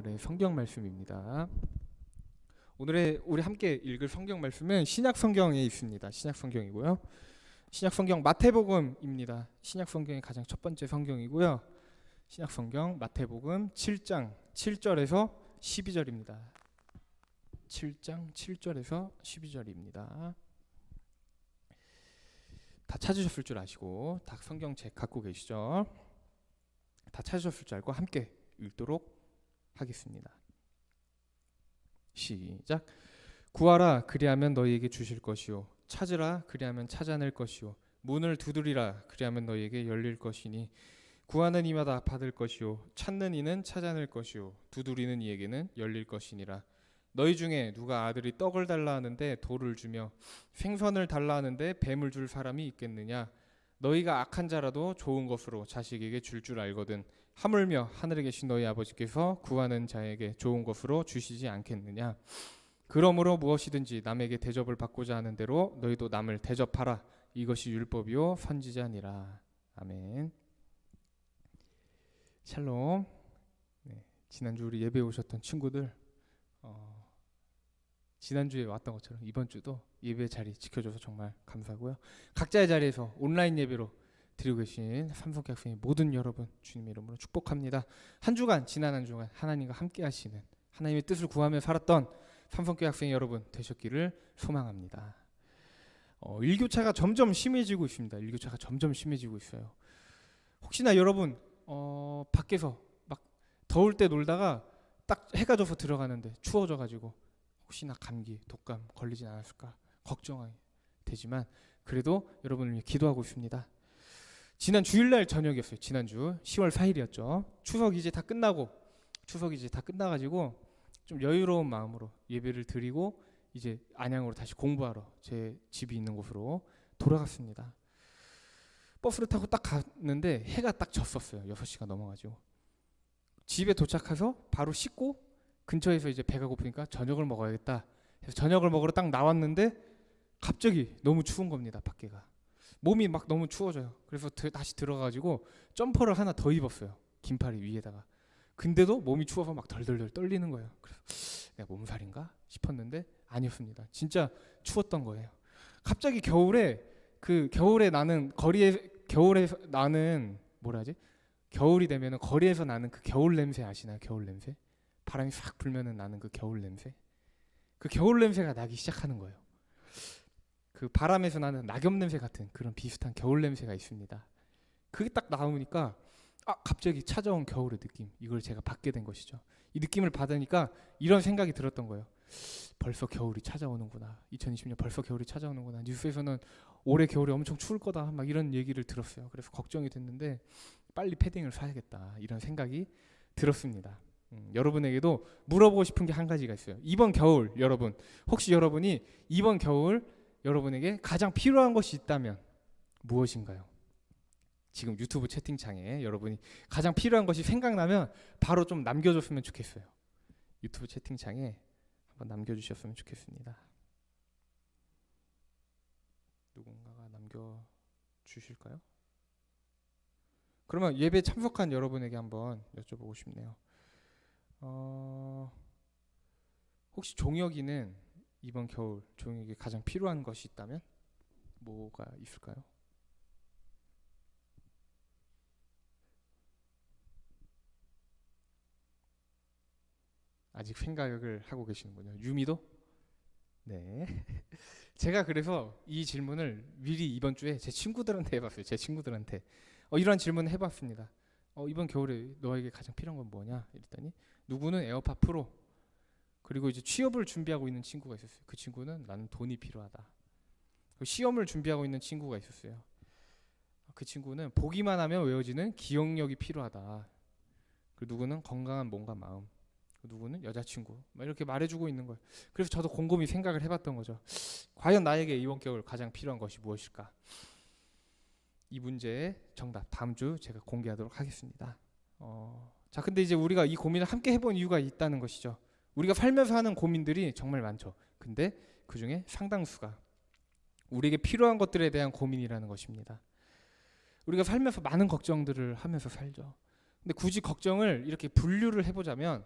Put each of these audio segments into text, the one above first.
오늘의 성경 말씀입니다. 오늘의 우리 함께 읽을 성경 말씀은 신약 성경에 있습니다. 신약 성경이고요. 신약 성경 마태복음입니다. 신약 성경의 가장 첫 번째 성경이고요. 신약 성경 마태복음 7장 7절에서 12절입니다. 7장 7절에서 12절입니다. 다 찾으셨을 줄 아시고 다 성경책 갖고 계시죠? 다 찾으셨을 줄 알고 함께 읽도록 하겠습니다. 시작. 구하라 그리하면 너희에게 주실 것이요 찾으라 그리하면 찾아낼 것이요 문을 두드리라 그리하면 너희에게 열릴 것이니 구하는 이마다 받을 것이요 찾는 이는 찾아낼 것이요 두드리는 이에게는 열릴 것이니라. 너희 중에 누가 아들이 떡을 달라 하는데 돌을 주며 생선을 달라 하는데 뱀을 줄 사람이 있겠느냐. 너희가 악한 자라도 좋은 것으로 자식에게 줄 알거든 하물며 하늘에 계신 너희 아버지께서 구하는 자에게 좋은 것으로 주시지 않겠느냐. 그러므로 무엇이든지 남에게 대접을 받고자 하는 대로 너희도 남을 대접하라. 이것이 율법이요 선지자니라. 아멘. 샬롬. 지난주 우리 예배 오셨던 친구들 지난주에 왔던 것처럼 이번 주도 예배 자리 지켜줘서 정말 감사하고요. 각자의 자리에서 온라인 예배로 드리고 계신 삼성교회 학생의 모든 여러분 주님의 이름으로 축복합니다. 한 주간 지난 한 주간 하나님과 함께 하시는 하나님의 뜻을 구하며 살았던 삼성교회 학생의 여러분 되셨기를 소망합니다. 일교차가 점점 심해지고 있습니다. 일교차가 점점 심해지고 있어요. 혹시나 여러분 밖에서 막 더울 때 놀다가 딱 해가 져서 들어가는데 추워져가지고 혹시나 감기, 독감 걸리진 않았을까 걱정이 되지만 그래도 여러분을 위해 기도하고 있습니다. 지난 주일날 저녁이었어요. 지난주 10월 4일이었죠. 추석이 이제 다 끝나가지고 좀 여유로운 마음으로 예배를 드리고 이제 안양으로 다시 공부하러 제 집이 있는 곳으로 돌아갔습니다. 버스를 타고 딱 갔는데 해가 딱 졌었어요. 6시가 넘어가지고 집에 도착해서 바로 씻고 근처에서 이제 배가 고프니까 저녁을 먹어야겠다 해서 저녁을 먹으러 딱 나왔는데 갑자기 너무 추운 겁니다. 밖에가 몸이 막 너무 추워져요. 그래서 다시 들어가가지고 점퍼를 하나 더 입었어요. 긴팔이 위에다가. 근데도 몸이 추워서 막 덜덜덜 떨리는 거예요. 그래서 내가 몸살인가 싶었는데 아니었습니다. 진짜 추웠던 거예요. 갑자기 겨울에 나는 겨울에서 나는 겨울이 되면은 거리에서 나는 그 겨울 냄새 아시나요? 겨울 냄새? 바람이 싹 불면은 나는 그 겨울 냄새. 그 겨울 냄새가 나기 시작하는 거예요. 그 바람에서 나는 낙엽 냄새 같은 그런 비슷한 겨울 냄새가 있습니다. 그게 딱 나오니까 갑자기 찾아온 겨울의 느낌, 이걸 제가 받게 된 것이죠. 이 느낌을 받으니까 이런 생각이 들었던 거예요. 벌써 겨울이 찾아오는구나. 2020년 벌써 겨울이 찾아오는구나. 뉴스에서는 올해 겨울이 엄청 추울 거다 막 이런 얘기를 들었어요. 그래서 걱정이 됐는데 빨리 패딩을 사야겠다 이런 생각이 들었습니다. 여러분에게도 물어보고 싶은 게 한 가지가 있어요. 이번 겨울 여러분, 혹시 여러분이 이번 겨울 여러분에게 가장 필요한 것이 있다면 무엇인가요? 지금 유튜브 채팅창에 여러분이 가장 필요한 것이 생각나면 바로 좀 남겨줬으면 좋겠어요. 유튜브 채팅창에 한번 남겨주셨으면 좋겠습니다. 누군가가 남겨주실까요? 그러면 예배 참석한 여러분에게 한번 여쭤보고 싶네요. 혹시 종혁이는 이번 겨울 종혁에게 가장 필요한 것이 있다면 뭐가 있을까요? 아직 생각을 하고 계시는군요. 유미도? 네. 제가 그래서 이 질문을 미리 이번 주에 제 친구들한테 해봤어요. 제 친구들한테 이런 질문을 해봤습니다. 이번 겨울에 너에게 가장 필요한 건 뭐냐? 이랬더니 누구는 에어팟 프로, 그리고 이제 취업을 준비하고 있는 친구가 있었어요. 그 친구는 나는 돈이 필요하다. 시험을 준비하고 있는 친구가 있었어요. 그 친구는 보기만 하면 외워지는 기억력이 필요하다. 그리고 누구는 건강한 몸과 마음, 누구는 여자친구, 막 이렇게 말해주고 있는 거예요. 그래서 저도 곰곰이 생각을 해봤던 거죠. 과연 나에게 이번 겨울 가장 필요한 것이 무엇일까? 이 문제의 정답 다음 주 제가 공개하도록 하겠습니다. 자, 근데 이제 우리가 이 고민을 함께 해본 이유가 있다는 것이죠. 우리가 살면서 하는 고민들이 정말 많죠. 근데 그 중에 상당수가 우리에게 필요한 것들에 대한 고민이라는 것입니다. 우리가 살면서 많은 걱정들을 하면서 살죠. 근데 굳이 걱정을 이렇게 분류를 해보자면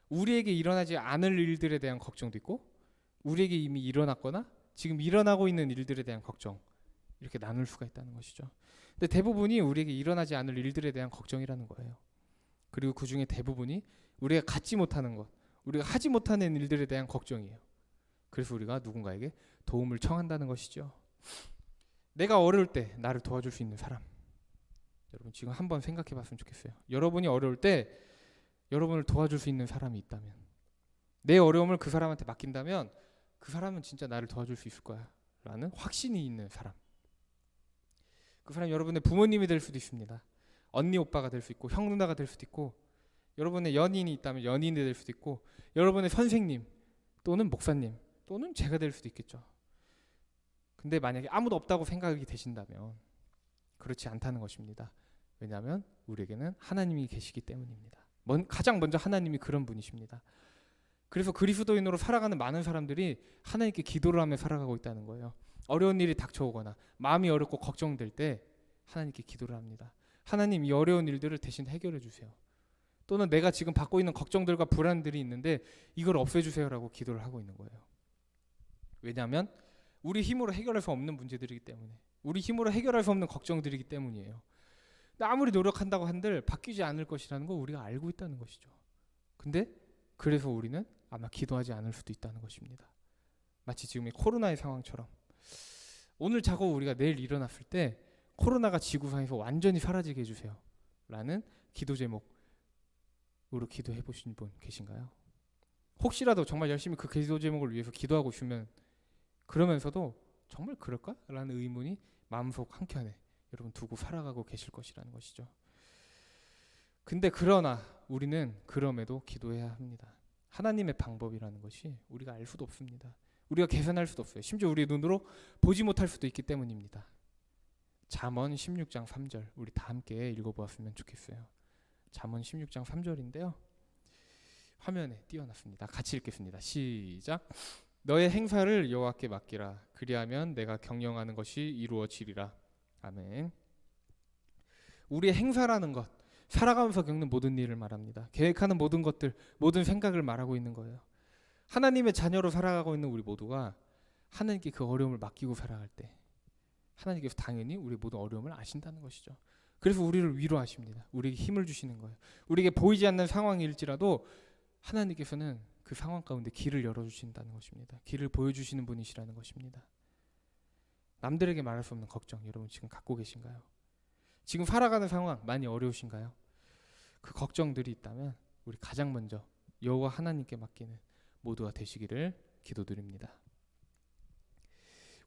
우리에게 일어나지 않을 일들에 대한 걱정도 있고, 우리에게 이미 일어났거나 지금 일어나고 있는 일들에 대한 걱정, 이렇게 나눌 수가 있다는 것이죠. 근데 대부분이 우리에게 일어나지 않을 일들에 대한 걱정이라는 거예요. 그리고 그 중에 대부분이 우리가 갖지 못하는 것, 우리가 하지 못하는 일들에 대한 걱정이에요. 그래서 우리가 누군가에게 도움을 청한다는 것이죠. 내가 어려울 때 나를 도와줄 수 있는 사람, 여러분 지금 한번 생각해 봤으면 좋겠어요. 여러분이 어려울 때 여러분을 도와줄 수 있는 사람이 있다면, 내 어려움을 그 사람한테 맡긴다면 그 사람은 진짜 나를 도와줄 수 있을 거야 라는 확신이 있는 사람. 그 사람이 여러분의 부모님이 될 수도 있습니다. 언니 오빠가 될 수 있고, 형 누나가 될 수도 있고, 여러분의 연인이 있다면 연인이 될 수도 있고, 여러분의 선생님 또는 목사님 또는 제가 될 수도 있겠죠. 근데 만약에 아무도 없다고 생각이 되신다면 그렇지 않다는 것입니다. 왜냐하면 우리에게는 하나님이 계시기 때문입니다. 가장 먼저 하나님이 그런 분이십니다. 그래서 그리스도인으로 살아가는 많은 사람들이 하나님께 기도를 하며 살아가고 있다는 거예요. 어려운 일이 닥쳐오거나 마음이 어렵고 걱정될 때 하나님께 기도를 합니다. 하나님, 이 어려운 일들을 대신 해결해 주세요. 또는 내가 지금 받고 있는 걱정들과 불안들이 있는데 이걸 없애주세요라고 기도를 하고 있는 거예요. 왜냐하면 우리 힘으로 해결할 수 없는 문제들이기 때문에, 우리 힘으로 해결할 수 없는 걱정들이기 때문이에요. 근데 아무리 노력한다고 한들 바뀌지 않을 것이라는 걸 우리가 알고 있다는 것이죠. 근데 그래서 우리는 아마 기도하지 않을 수도 있다는 것입니다. 마치 지금의 코로나의 상황처럼 오늘 자고 우리가 내일 일어났을 때 코로나가 지구상에서 완전히 사라지게 해주세요 라는 기도 제목으로 기도해 보신 분 계신가요? 혹시라도 정말 열심히 그 기도 제목을 위해서 기도하고 있으면, 그러면서도 정말 그럴까? 라는 의문이 마음속 한켠에 여러분 두고 살아가고 계실 것이라는 것이죠. 근데 그러나 우리는 그럼에도 기도해야 합니다. 하나님의 방법이라는 것이 우리가 알 수도 없습니다. 우리가 계산할 수도 없어요. 심지어 우리의 눈으로 보지 못할 수도 있기 때문입니다. 잠언 16장 3절 우리 다 함께 읽어보았으면 좋겠어요. 잠언 16장 3절인데요. 화면에 띄워놨습니다. 같이 읽겠습니다. 시작. 너의 행사를 여호와께 맡기라. 그리하면 내가 경영하는 것이 이루어지리라. 아멘. 우리의 행사라는 것, 살아가면서 겪는 모든 일을 말합니다. 계획하는 모든 것들, 모든 생각을 말하고 있는 거예요. 하나님의 자녀로 살아가고 있는 우리 모두가 하나님께 그 어려움을 맡기고 살아갈 때 하나님께서 당연히 우리 모든 어려움을 아신다는 것이죠. 그래서 우리를 위로하십니다. 우리에게 힘을 주시는 거예요. 우리에게 보이지 않는 상황일지라도 하나님께서는 그 상황 가운데 길을 열어주신다는 것입니다. 길을 보여주시는 분이시라는 것입니다. 남들에게 말할 수 없는 걱정 여러분 지금 갖고 계신가요? 지금 살아가는 상황 많이 어려우신가요? 그 걱정들이 있다면 우리 가장 먼저 여호와 하나님께 맡기는 모두가 되시기를 기도드립니다.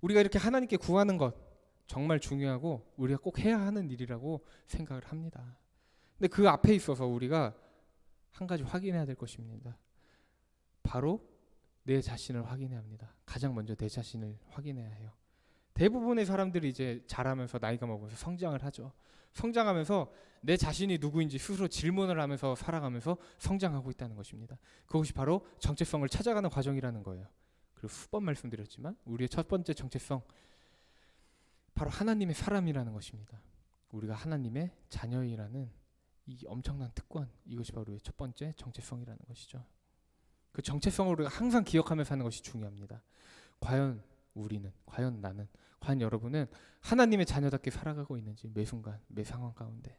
우리가 이렇게 하나님께 구하는 것 정말 중요하고 우리가 꼭 해야 하는 일이라고 생각을 합니다. 근데 그 앞에 있어서 우리가 한 가지 확인해야 될 것입니다. 바로 내 자신을 확인해야 합니다. 가장 먼저 내 자신을 확인해야 해요. 대부분의 사람들이 이제 자라면서 나이가 먹으면서 성장을 하죠. 성장하면서 내 자신이 누구인지 스스로 질문을 하면서 살아가면서 성장하고 있다는 것입니다. 그것이 바로 정체성을 찾아가는 과정이라는 거예요. 그리고 수번 말씀드렸지만 우리의 첫 번째 정체성 바로 하나님의 사람이라는 것입니다. 우리가 하나님의 자녀이라는 이 엄청난 특권, 이것이 바로 우리의 첫 번째 정체성이라는 것이죠. 그 정체성을 우리가 항상 기억하며 사는 것이 중요합니다. 과연 우리는, 과연 나는, 과연 여러분은 하나님의 자녀답게 살아가고 있는지 매 순간, 매 상황 가운데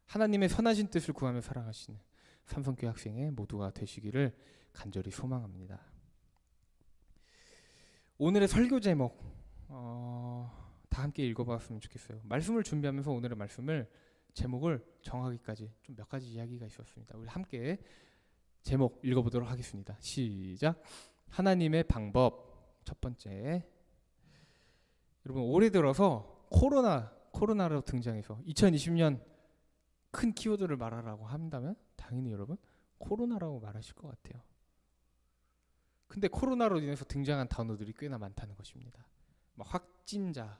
하나님의 선하신 뜻을 구하며 살아가시는 삼성교회 학생의 모두가 되시기를 간절히 소망합니다. 오늘의 설교 제목 다 함께 읽어봤으면 좋겠어요. 말씀을 준비하면서 오늘의 말씀을 제목을 정하기까지 좀 몇 가지 이야기가 있었습니다. 우리 함께 제목 읽어보도록 하겠습니다. 시작. 하나님의 방법. 첫 번째, 여러분 올해 들어서 코로나로 등장해서 2020년 큰 키워드를 말하라고 한다면 당연히 여러분 코로나라고 말하실 것 같아요. 근데 코로나로 인해서 등장한 단어들이 꽤나 많다는 것입니다. 막 확진자,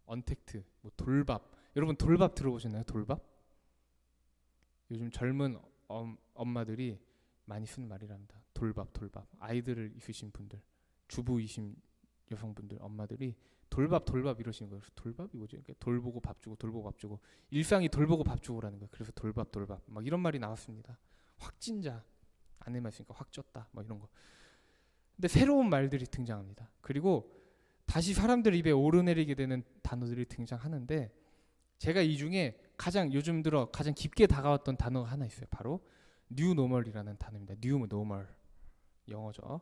언택트, 뭐 돌밥. 여러분 돌밥 들어보셨나요? 돌밥? 요즘 젊은 엄마들이 많이 쓰는 말이랍니다. 돌밥. 아이들을 있으신 분들, 주부이신 여성분들, 엄마들이 돌밥 이러시는 거예요. 돌밥이 뭐지? 돌 보고 밥 주고 일상이 돌 보고 밥 주고라는 거예요. 그래서 돌밥 막 이런 말이 나왔습니다. 확진자, 안에만 있으니까 확 쪘다 뭐 이런 거. 근데 새로운 말들이 등장합니다. 그리고 다시 사람들 입에 오르내리게 되는 단어들이 등장하는데 제가 이 중에 가장 요즘 들어 가장 깊게 다가왔던 단어가 하나 있어요. 바로 뉴 노멀이라는 단어입니다. 뉴 노멀, 영어죠.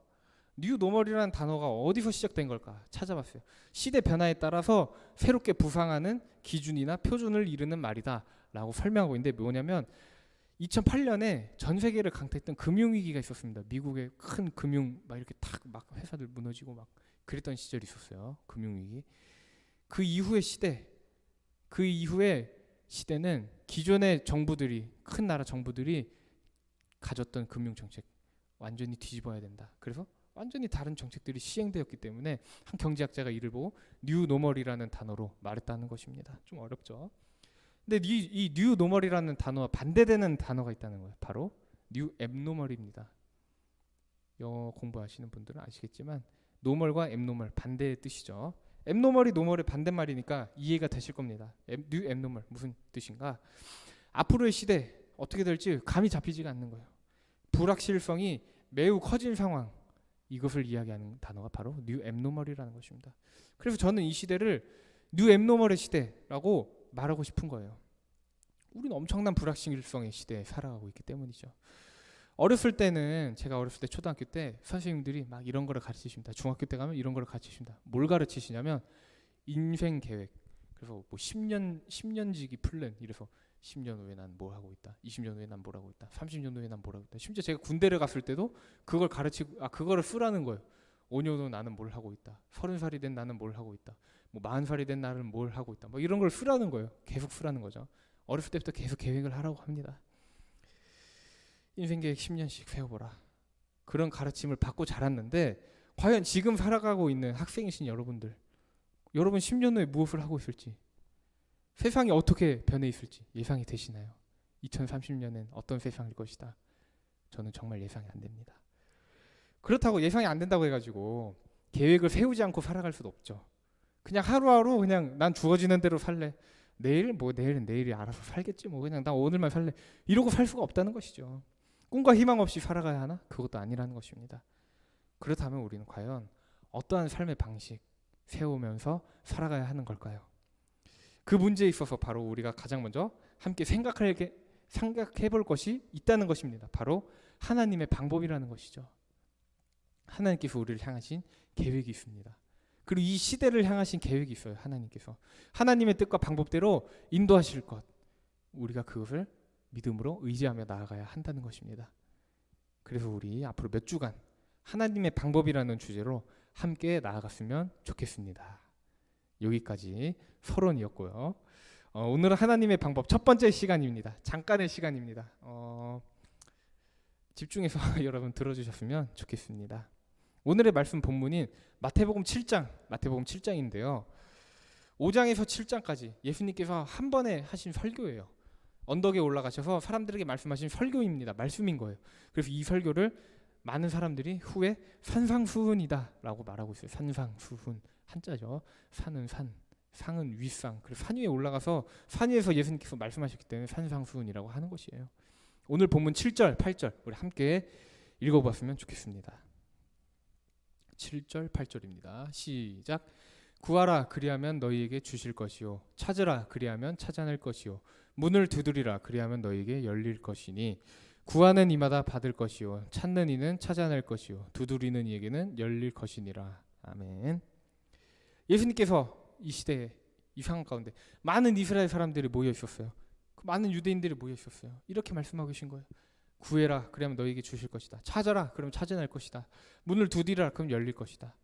뉴 노멀이라는 단어가 어디서 시작된 걸까 찾아봤어요. 시대 변화에 따라서 새롭게 부상하는 기준이나 표준을 이루는 말이다 라고 설명하고 있는데, 뭐냐면 2008년에 전 세계를 강타했던 금융위기가 있었습니다. 미국의 큰 금융 막 이렇게 탁 막 회사들 무너지고 막 그랬던 시절이 있었어요. 금융위기. 그 이후의 시대는 기존의 정부들이, 큰 나라 정부들이 가졌던 금융정책 완전히 뒤집어야 된다. 그래서 완전히 다른 정책들이 시행되었기 때문에 한 경제학자가 이를 보고 뉴 노멀이라는 단어로 말했다는 것입니다. 좀 어렵죠. 근데 이 뉴 노멀이라는 단어와 반대되는 단어가 있다는 거예요. 바로 뉴 앱노멀입니다. 영어 공부하시는 분들은 아시겠지만 노멀과 앱노멀 반대의 뜻이죠. 앱노멀이 노멀의 반대말이니까 이해가 되실 겁니다. 뉴 앱노멀 무슨 뜻인가? 앞으로의 시대 어떻게 될지 감이 잡히지가 않는 거예요. 불확실성이 매우 커진 상황, 이것을 이야기하는 단어가 바로 뉴 앱노멀이라는 것입니다. 그래서 저는 이 시대를 뉴 앱노멀의 시대라고 말하고 싶은 거예요. 우리는 엄청난 불확실성의 시대에 살아가고 있기 때문이죠. 제가 어렸을 때 초등학교 때 선생님들이 막 이런 거를 가르치십니다. 중학교 때 가면 이런 거를 가르치십니다. 뭘 가르치시냐면 인생 계획. 그래서 뭐 10년지기 플랜, 이래서 10년 후에 난 뭘 하고 있다, 20년 후에 난 뭘 하고 있다, 30년 후에 난 뭘 하고 있다. 심지어 제가 군대를 갔을 때도 그걸 그거를 쓰라는 거예요. 5년 후 나는 뭘 하고 있다, 30살이 된 나는 뭘 하고 있다, 뭐 40살이 된 나는 뭘 하고 있다, 뭐 이런 걸 쓰라는 거예요. 계속 쓰라는 거죠. 어렸을 때부터 계속 계획을 하라고 합니다. 인생 계획 10년씩 세워보라. 그런 가르침을 받고 자랐는데, 과연 지금 살아가고 있는 학생이신 여러분 10년 후에 무엇을 하고 있을지, 세상이 어떻게 변해 있을지 예상이 되시나요? 2030년엔 어떤 세상일 것이다. 저는 정말 예상이 안 됩니다. 그렇다고 예상이 안 된다고 해가지고 계획을 세우지 않고 살아갈 수도 없죠. 그냥 하루하루 그냥 난 주어지는 대로 살래. 내일은 내일이 알아서 살겠지 뭐, 그냥 나 오늘만 살래. 이러고 살 수가 없다는 것이죠. 꿈과 희망 없이 살아가야 하나? 그것도 아니라는 것입니다. 그렇다면 우리는 과연 어떠한 삶의 방식 세우면서 살아가야 하는 걸까요? 그 문제에 있어서 바로 우리가 가장 먼저 함께 생각해 볼 것이 있다는 것입니다. 바로 하나님의 방법이라는 것이죠. 하나님께서 우리를 향하신 계획이 있습니다. 그리고 이 시대를 향하신 계획이 있어요. 하나님께서 하나님의 뜻과 방법대로 인도하실 것, 우리가 그것을 믿음으로 의지하며 나아가야 한다는 것입니다. 그래서 우리 앞으로 몇 주간 하나님의 방법이라는 주제로 함께 나아갔으면 좋겠습니다. 여기까지 서론이었고요. 오늘은 하나님의 방법 첫 번째 시간입니다. 잠깐의 시간입니다. 집중해서 여러분 들어주셨으면 좋겠습니다. 오늘의 말씀 본문인 마태복음 7장인데요. 5장에서 7장까지 예수님께서 한 번에 하신 설교예요. 언덕에 올라가셔서 사람들에게 말씀하신 설교입니다. 말씀인 거예요. 그래서 이 설교를 많은 사람들이 후에 산상수훈이다라고 말하고 있어요. 산상수훈, 한자죠. 산은 산, 상은 윗상. 그래서 산 위에 올라가서 산 위에서 예수님께서 말씀하셨기 때문에 산상수훈이라고 하는 것이에요. 오늘 본문 7절, 8절 우리 함께 읽어봤으면 좋겠습니다. 7절, 8절입니다. 시작. 구하라 그리하면 너희에게 주실 것이요, 찾으라 그리하면 찾아낼 것이요, 문을 두드리라 그리하면 너희에게 열릴 것이니 구하는 이마다 받을 것이요, 찾는 이는 찾아낼 것이요, 두드리는 이에게는 열릴 것이니라. 아멘. 예수님께서 이 시대에 이 상황 가운데 많은 이스라엘 사람들이 모여 있었어요. 많은 유대인들이 모여 있었어요. 이렇게 말씀하고 계신 거예요. 구해라 그러면 너희에게 주실 것이다. 찾아라 그러면 찾아낼 것이다. 문을 두드리라 그럼 열릴 것이다.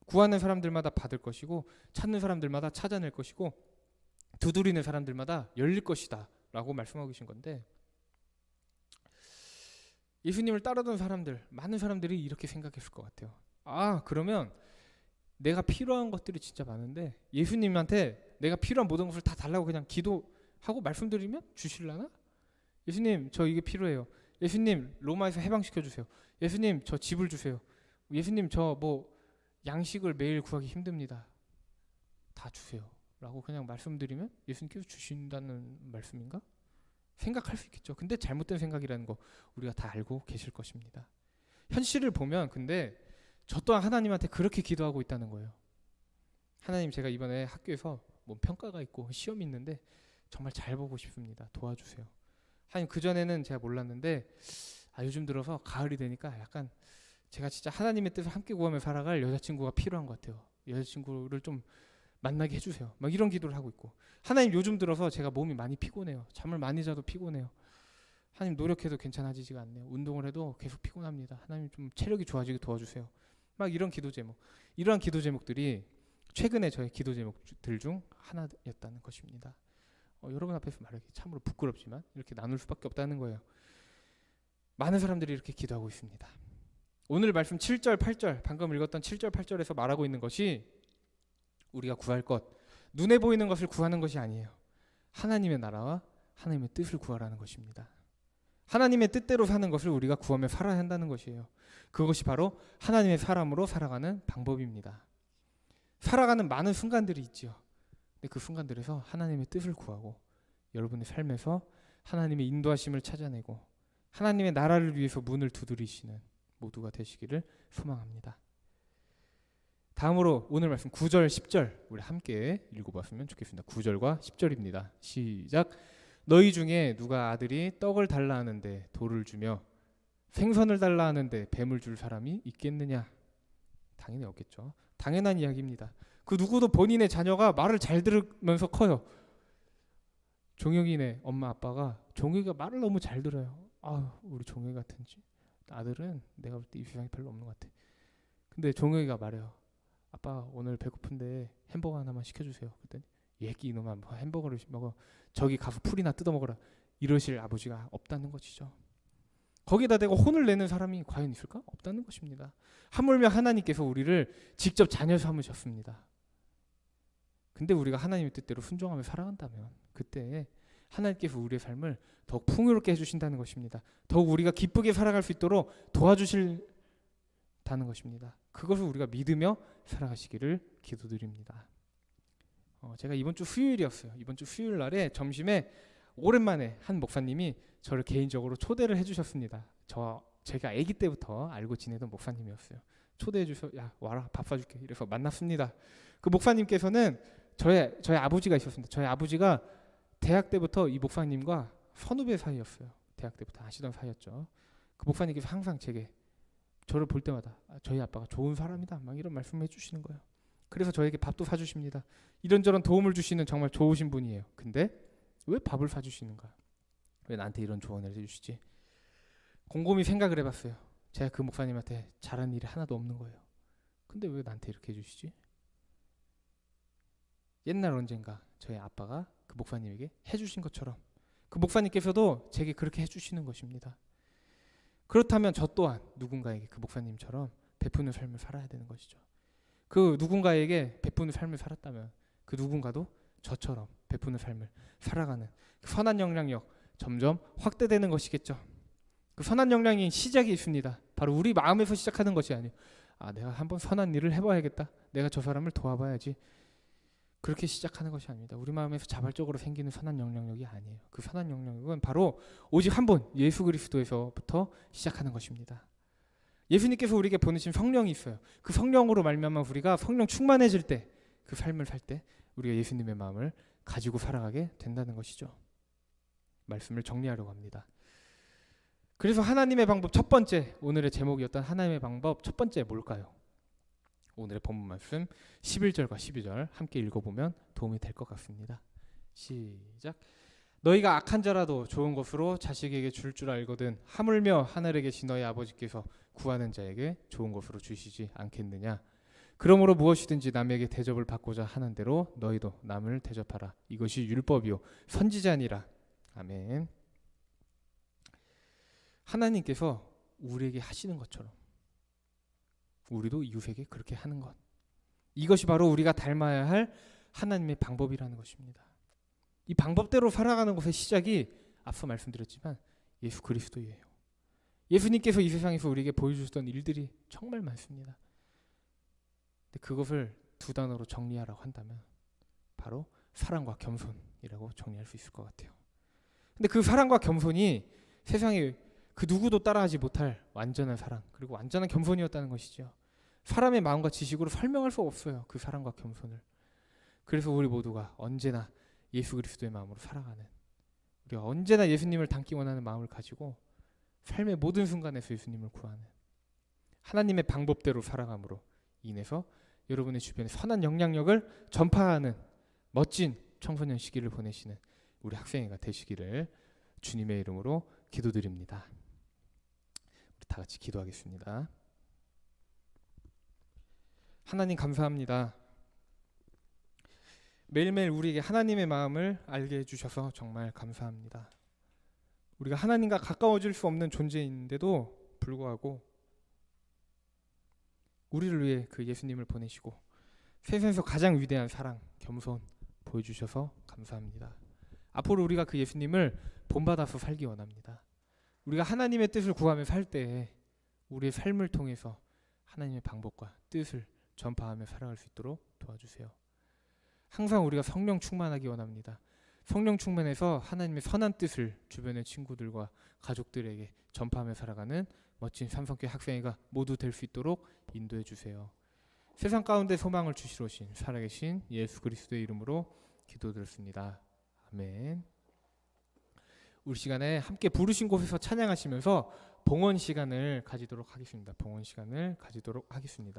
구하는 사람들마다 받을 것이고, 찾는 사람들마다 찾아낼 것이고, 두드리는 사람들마다 열릴 것이다 라고 말씀하고 계신 건데, 예수님을 따르던 사람들, 많은 사람들이 이렇게 생각했을 것 같아요. 그러면 내가 필요한 것들이 진짜 많은데 예수님한테 내가 필요한 모든 것을 다 달라고 그냥 기도하고 말씀드리면 주실라나? 예수님 저 이게 필요해요. 예수님 로마에서 해방시켜 주세요. 예수님 저 집을 주세요. 예수님 저 뭐 양식을 매일 구하기 힘듭니다. 다 주세요 라고 그냥 말씀드리면 예수님께서 주신다는 말씀인가? 생각할 수 있겠죠. 근데 잘못된 생각이라는 거 우리가 다 알고 계실 것입니다. 현실을 보면 근데 저 또한 하나님한테 그렇게 기도하고 있다는 거예요. 하나님, 제가 이번에 학교에서 뭐 평가가 있고 시험이 있는데 정말 잘 보고 싶습니다. 도와주세요. 하나님, 그전에는 제가 몰랐는데 요즘 들어서 가을이 되니까 약간 제가 진짜 하나님의 뜻을 함께 구하며 살아갈 여자친구가 필요한 것 같아요. 여자친구를 좀 만나게 해주세요. 막 이런 기도를 하고 있고, 하나님, 요즘 들어서 제가 몸이 많이 피곤해요. 잠을 많이 자도 피곤해요. 하나님, 노력해도 괜찮아지지가 않네요. 운동을 해도 계속 피곤합니다. 하나님, 좀 체력이 좋아지게 도와주세요. 막 이런 기도 제목, 이러한 기도 제목들이 최근에 저의 기도 제목들 중 하나였다는 것입니다. 여러분 앞에서 말하기 참으로 부끄럽지만 이렇게 나눌 수밖에 없다는 거예요. 많은 사람들이 이렇게 기도하고 있습니다. 오늘 말씀 7절, 8절, 방금 읽었던 7절, 8절에서 말하고 있는 것이 우리가 구할 것, 눈에 보이는 것을 구하는 것이 아니에요. 하나님의 나라와 하나님의 뜻을 구하라는 것입니다. 하나님의 뜻대로 사는 것을 우리가 구하며 살아야 한다는 것이에요. 그것이 바로 하나님의 사람으로 살아가는 방법입니다. 살아가는 많은 순간들이 있지요. 근데 그 순간들에서 하나님의 뜻을 구하고 여러분의 삶에서 하나님의 인도하심을 찾아내고 하나님의 나라를 위해서 문을 두드리시는 모두가 되시기를 소망합니다. 다음으로 오늘 말씀 9절, 10절 우리 함께 읽어봤으면 좋겠습니다. 9절과 10절입니다. 시작. 너희 중에 누가 아들이 떡을 달라 하는데 돌을 주며 생선을 달라 하는데 뱀을 줄 사람이 있겠느냐? 당연히 없겠죠. 당연한 이야기입니다. 그 누구도 본인의 자녀가 말을 잘 들으면서 커요. 종혁이네 엄마 아빠가 종혁이가 말을 너무 잘 들어요. 우리 종혁이 같은지 아들은 내가 볼 때 이 세상에 별로 없는 것 같아. 근데 종혁이가 말해요. 아빠 오늘 배고픈데 햄버거 하나만 시켜주세요. 그랬더니 얘기 이놈아 뭐 햄버거를 먹어. 저기 가서 풀이나 뜯어 먹어라. 이러실 아버지가 없다는 것이죠. 거기다 대고 혼을 내는 사람이 과연 있을까? 없다는 것입니다. 하물며 하나님께서 우리를 직접 자녀 삼으셨습니다. 근데 우리가 하나님의 뜻대로 순종하며 살아간다면 그때 하나님께서 우리의 삶을 더욱 풍요롭게 해주신다는 것입니다. 더욱 우리가 기쁘게 살아갈 수 있도록 도와주신다는 것입니다. 그것을 우리가 믿으며 살아가시기를 기도드립니다. 제가 이번 주 수요일이었어요. 이번 주 수요일 날에 점심에 오랜만에 한 목사님이 저를 개인적으로 초대를 해주셨습니다. 제가 아기 때부터 알고 지내던 목사님이었어요. 초대해 주셔서 야 와라 밥 사줄게 이래서 만났습니다. 그 목사님께서는 저희 아버지가 있었습니다. 저희 아버지가 대학 때부터 이 목사님과 선후배 사이였어요. 대학 때부터 아시던 사이였죠. 그 목사님께서 항상 저를 볼 때마다 저희 아빠가 좋은 사람이다 막 이런 말씀을 해주시는 거예요. 그래서 저에게 밥도 사주십니다. 이런저런 도움을 주시는 정말 좋으신 분이에요. 근데 왜 밥을 사주시는가? 왜 나한테 이런 조언을 해주시지? 곰곰이 생각을 해봤어요. 제가 그 목사님한테 잘한 일이 하나도 없는 거예요. 근데 왜 나한테 이렇게 해주시지? 옛날 언젠가 저희 아빠가 그 목사님에게 해주신 것처럼 그 목사님께서도 제게 그렇게 해주시는 것입니다. 그렇다면 저 또한 누군가에게 그 목사님처럼 베푸는 삶을 살아야 되는 것이죠. 그 누군가에게 베푸는 삶을 살았다면 그 누군가도 저처럼 베푸는 삶을 살아가는 그 선한 영향력 점점 확대되는 것이겠죠. 그 선한 영향이 시작이 있습니다. 바로 우리 마음에서 시작하는 것이 아니에요. 내가 한번 선한 일을 해봐야겠다. 내가 저 사람을 도와봐야지. 그렇게 시작하는 것이 아닙니다. 우리 마음에서 자발적으로 생기는 선한 영향력이 아니에요. 그 선한 영향력은 바로 오직 한 분 예수 그리스도에서부터 시작하는 것입니다. 예수님께서 우리에게 보내신 성령이 있어요. 그 성령으로 말미암아 우리가 성령 충만해질 때 그 삶을 살 때 우리가 예수님의 마음을 가지고 살아가게 된다는 것이죠. 말씀을 정리하려고 합니다. 그래서 하나님의 방법 첫 번째, 오늘의 제목이었던 하나님의 방법 첫 번째 뭘까요? 오늘의 본문 말씀 11절과 12절 함께 읽어보면 도움이 될 것 같습니다. 시작. 너희가 악한 자라도 좋은 것으로 자식에게 줄 알거든 하물며 하늘에 계신 너희 아버지께서 구하는 자에게 좋은 것으로 주시지 않겠느냐. 그러므로 무엇이든지 남에게 대접을 받고자 하는 대로 너희도 남을 대접하라. 이것이 율법이요 선지자니라. 아멘. 하나님께서 우리에게 하시는 것처럼 우리도 이웃에게 그렇게 하는 것, 이것이 바로 우리가 닮아야 할 하나님의 방법이라는 것입니다. 이 방법대로 살아가는 것의 시작이 앞서 말씀드렸지만 예수 그리스도예요. 예수님께서 이 세상에서 우리에게 보여주셨던 일들이 정말 많습니다. 근데 그것을 두 단어로 정리하라고 한다면 바로 사랑과 겸손이라고 정리할 수 있을 것 같아요. 근데 그 사랑과 겸손이 세상에 그 누구도 따라하지 못할 완전한 사랑, 그리고 완전한 겸손이었다는 것이죠. 사람의 마음과 지식으로 설명할 수 없어요, 그 사랑과 겸손을. 그래서 우리 모두가 언제나 예수 그리스도의 마음으로 살아가는, 우리가 언제나 예수님을 닮기 원하는 마음을 가지고 삶의 모든 순간에서 예수님을 구하는, 하나님의 방법대로 살아감으로 인해서 여러분의 주변에 선한 영향력을 전파하는 멋진 청소년 시기를 보내시는 우리 학생회가 되시기를 주님의 이름으로 기도드립니다. 우리 다 같이 기도하겠습니다. 하나님 감사합니다. 매일매일 우리에게 하나님의 마음을 알게 해주셔서 정말 감사합니다. 우리가 하나님과 가까워질 수 없는 존재인데도 불구하고 우리를 위해 그 예수님을 보내시고 세상에서 가장 위대한 사랑, 겸손 보여주셔서 감사합니다. 앞으로 우리가 그 예수님을 본받아서 살기 원합니다. 우리가 하나님의 뜻을 구하며 살 때 우리의 삶을 통해서 하나님의 방법과 뜻을 전파하며 살아갈 수 있도록 도와주세요. 항상 우리가 성령 충만하기 원합니다. 성령 충만해서 하나님의 선한 뜻을 주변의 친구들과 가족들에게 전파하며 살아가는 멋진 삼성교회 학생회가 모두 될 수 있도록 인도해 주세요. 세상 가운데 소망을 주시러 오신 살아계신 예수 그리스도의 이름으로 기도드렸습니다. 아멘. 우리 시간에 함께 부르신 곳에서 찬양하시면서 봉헌 시간을 가지도록 하겠습니다. 봉헌 시간을 가지도록 하겠습니다.